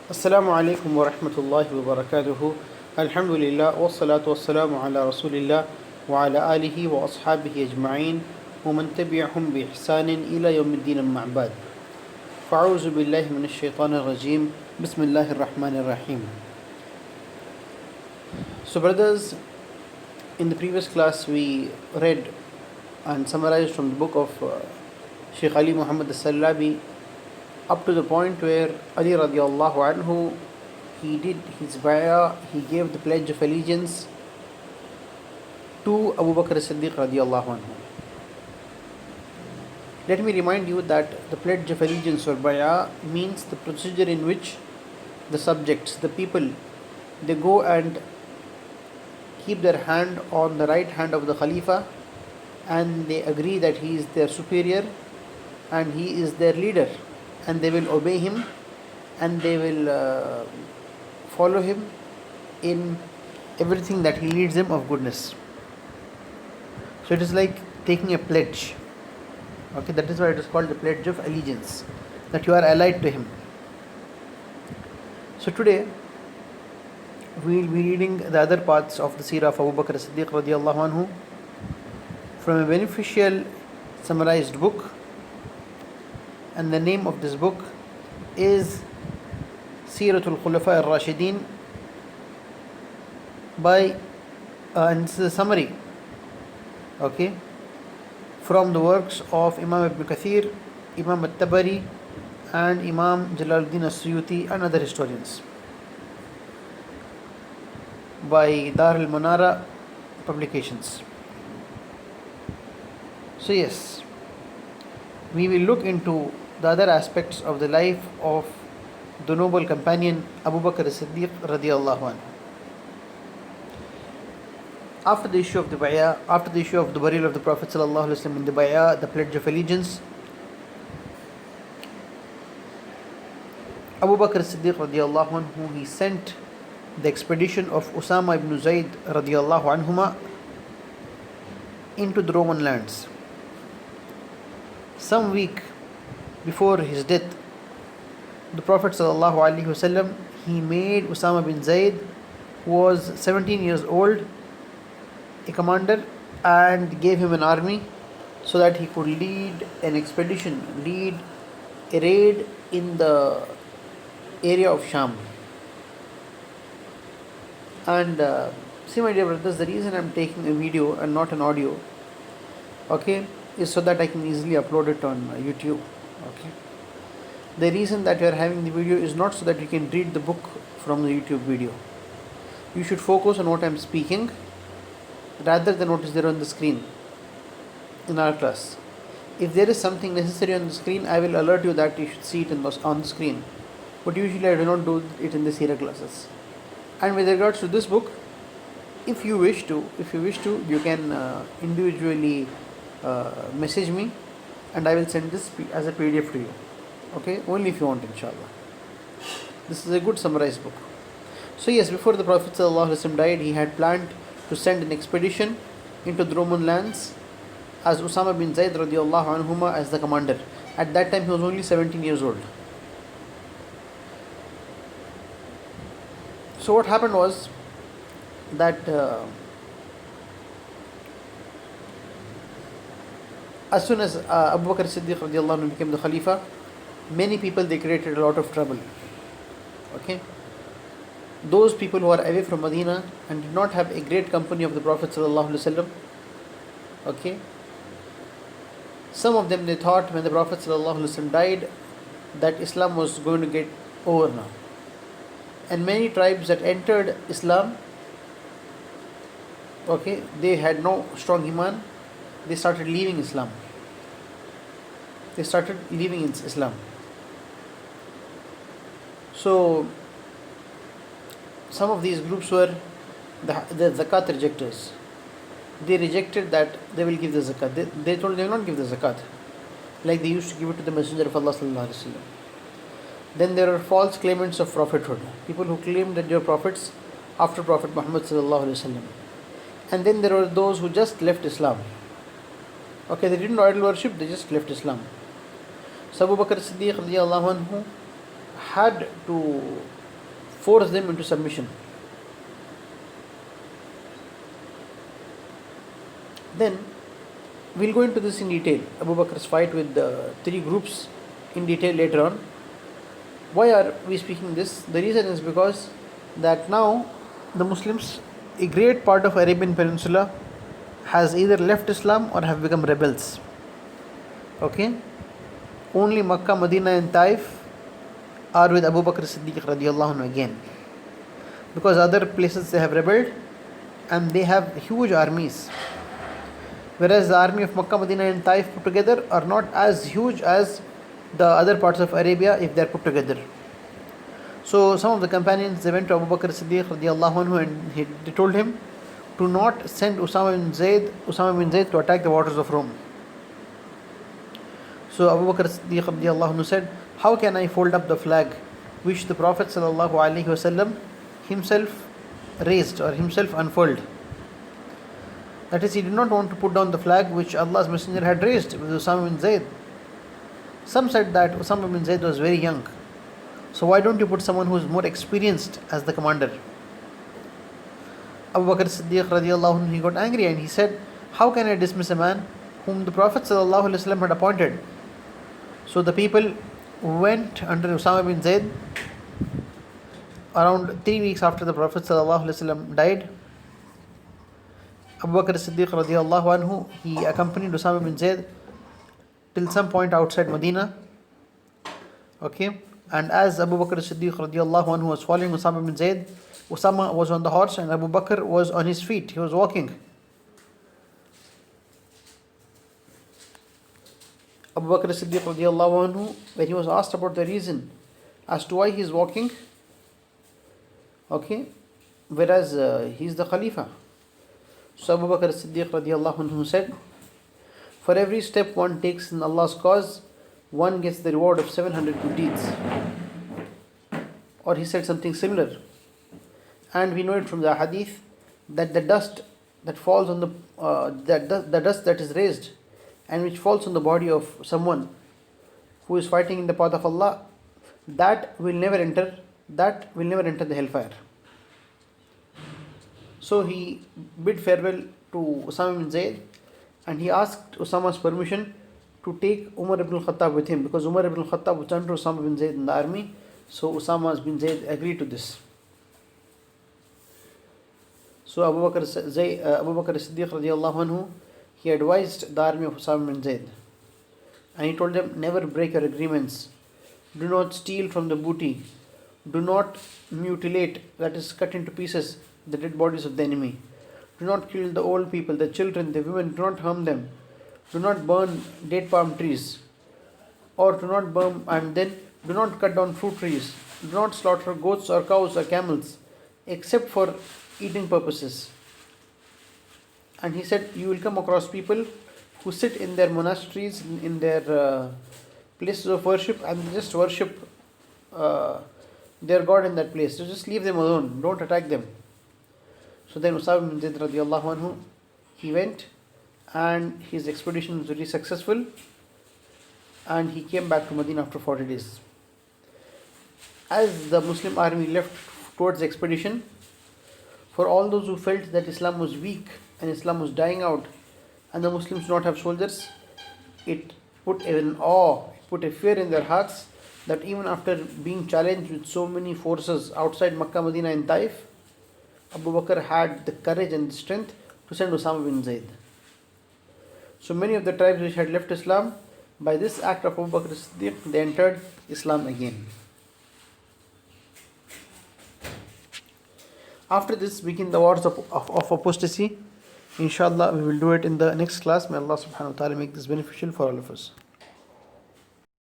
Assalamu alaikum wa rahmatullahi wa barakatuhu. Alhamdulillah wa salatu wa salamu ala rasulillah wa ala alihi wa ashabihi ajma'in wa man tabi'ahum bi ihsanin ila yawmiddin al-ma'bad. Fa'auzu billahi min ash-shaytanir rajim. Bismillahir rahmanir rahim. So brothers, in the previous class we read and summarized from the book of Sheikh Ali Muhammad al-Sallabi up to the point where Ali radiallahu anhu, he did his bay'ah, he gave the pledge of allegiance to Abu Bakr as-Siddiq radiallahu anhu. Let me remind you that the pledge of allegiance or bay'ah means the procedure in which the subjects, the people, they go and keep their hand on the right hand of the Khalifa and they agree that he is their superior and he is their leader, and they will obey him and they will follow him in everything that he leads them of goodness. So it is like taking a pledge. Okay, that is why it is called the pledge of allegiance, that you are allied to him. So today we will be reading the other parts of the seerah of Abu Bakr as-Siddiq radiallahu anhu from a beneficial summarized book, and the name of this book is Seeratul Khulafa al-Rashidin by and this is a summary, okay, from the works of Imam Ibn Kathir, Imam al-Tabari and Imam Jalaluddin as-Suyuti and other historians, by Dar al-Munara publications. So yes, we will look into the other aspects of the life of the noble companion Abu Bakr as-Siddiq radiallahu anhu. After the issue of the bay'ah, after the issue of the burial of the Prophet sallallahu alaihi wasallam in the bay'ah, the pledge of allegiance, Abu Bakr as-Siddiq radiallahu anhu, he sent the expedition of Usama ibn Zayd radiallahu anhuma into the Roman lands. Some week before his death, the Prophet sallallahu alaihi wasallam, he made Usama bin Zayd, who was 17 years old, a commander, and gave him an army so that he could lead an expedition, lead a raid in the area of Sham. And see my dear brothers, the reason I am taking a video and not an audio, okay, is so that I can easily upload it on YouTube. Okay. The reason that you are having the video is not so that you can read the book from the YouTube video. You should focus on what I am speaking rather than what is there on the screen in our class. If there is something necessary on the screen, I will alert you that you should see it on the screen. But usually I do not do it in the seerah classes. And with regards to this book, if you wish to, you can individually message me and I will send this as a PDF to you. Okay, only if you want, inshallah. This is a good summarized book. So yes, before the Prophet ﷺ died, he had planned to send an expedition into the Roman lands as Usama bin Zayd radiallahu anhuma as the commander. At that time he was only 17 years old. So what happened was that as soon as Abu Bakr as-Siddiq radiallahu anhu became the Khalifa, many people, they created a lot of trouble. Okay, those people who are away from Medina and did not have a great company of the Prophet sallallahu alaihi wasallam, okay, some of them, they thought when the Prophet sallallahu alaihi wasallam died that Islam was going to get over now, and many tribes that entered Islam, okay, they had no strong iman, they started leaving Islam. They started leaving Islam. So some of these groups were the zakat rejectors. They rejected that they will give the zakat. They told they will not give the zakat, like they used to give it to the Messenger of Allah sallallahu alaihi wasallam. Then there are false claimants of prophethood, people who claim that they are prophets after Prophet Muhammad sallallahu alaihi wasallam. And then there were those who just left Islam. Okay, they didn't idol worship, they just left Islam. So Abu Bakr as-Siddiq radiallahu anhu had to force them into submission. Then we'll go into this in detail. Abu Bakr's fight with the three groups in detail later on. Why are we speaking this? The reason is because that now the Muslims, a great part of Arabian Peninsula, has either left Islam or have become rebels. Okay? Only Makkah, Medina and Taif are with Abu Bakr Siddiq radiallahu anhu again. Because other places they have rebelled and they have huge armies. Whereas the army of Makkah, Medina and Taif put together are not as huge as the other parts of Arabia if they are put together. So some of the companions, they went to Abu Bakr Siddiq radiallahu anhu and they told him to not send Usama bin Zayd to attack the waters of Rome. So Abu Bakr Siddiq radiallahu anhu said, how can I fold up the flag which the Prophet sallallahu alaihi wasallam himself raised or himself unfurled? That is, he did not want to put down the flag which Allah's Messenger had raised with Usama bin Zayd. Some said that Usama bin Zayd was very young. So why don't you put someone who is more experienced as the commander? Abu Bakr Siddiq radiallahu anhu, he got angry and he said, how can I dismiss a man whom the Prophet sallallahu alaihi wasallam had appointed? So the people went under Usama bin Zayd around 3 weeks after the Prophet sallallahu alaihi wasallam died. Abu Bakr Siddiq radiallahu anhu, he accompanied Usama bin Zayd till some point outside Medina. Okay, and as Abu Bakr Siddiq radiallahu anhu was following Usama bin Zayd, Usama was on the horse and Abu Bakr was on his feet, he was walking. Abu Bakr Siddiq radiallahu anhu, when he was asked about the reason as to why he is walking, okay, whereas he is the Khalifa. So Abu Bakr Siddiq radiallahu anhu said, for every step one takes in Allah's cause, one gets the reward of 700 good deeds. Or he said something similar. And we know it from the hadith that the dust that falls on the dust that is raised and which falls on the body of someone who is fighting in the path of Allah, that will never enter the hellfire. So he bid farewell to Usama bin Zayd and he asked Usama's permission to take Umar ibn al-Khattab with him, because Umar ibn al-Khattab was under Usama bin Zayd in the army. So Usama bin Zayd agreed to this. So Abu Bakr Siddiq radiallahu anhu, he advised the army of Usama bin Zayd and he told them, never break your agreements, do not steal from the booty, do not mutilate, that is cut into pieces, the dead bodies of the enemy, do not kill the old people, the children, the women, do not harm them, do not burn date palm trees, or do not burn, and then do not cut down fruit trees, do not slaughter goats or cows or camels except for eating purposes. And he said, you will come across people who sit in their monasteries, in their places of worship, and just worship their God in that place. So just leave them alone, don't attack them. So then Usama bin Zayd radiallahu anhu, he went and his expedition was very successful and he came back to Medina after 40 days. As the Muslim army left towards the expedition, for all those who felt that Islam was weak and Islam was dying out and the Muslims do not have soldiers, it put an awe, put a fear in their hearts that even after being challenged with so many forces outside Makkah, Medina and Taif, Abu Bakr had the courage and the strength to send Usama bin Zayd. So many of the tribes which had left Islam, by this act of Abu Bakr Siddiq, they entered Islam again. After this begin the wars of apostasy. Inshallah, we will do it in the next class. May Allah subhanahu wa ta'ala make this beneficial for all of us.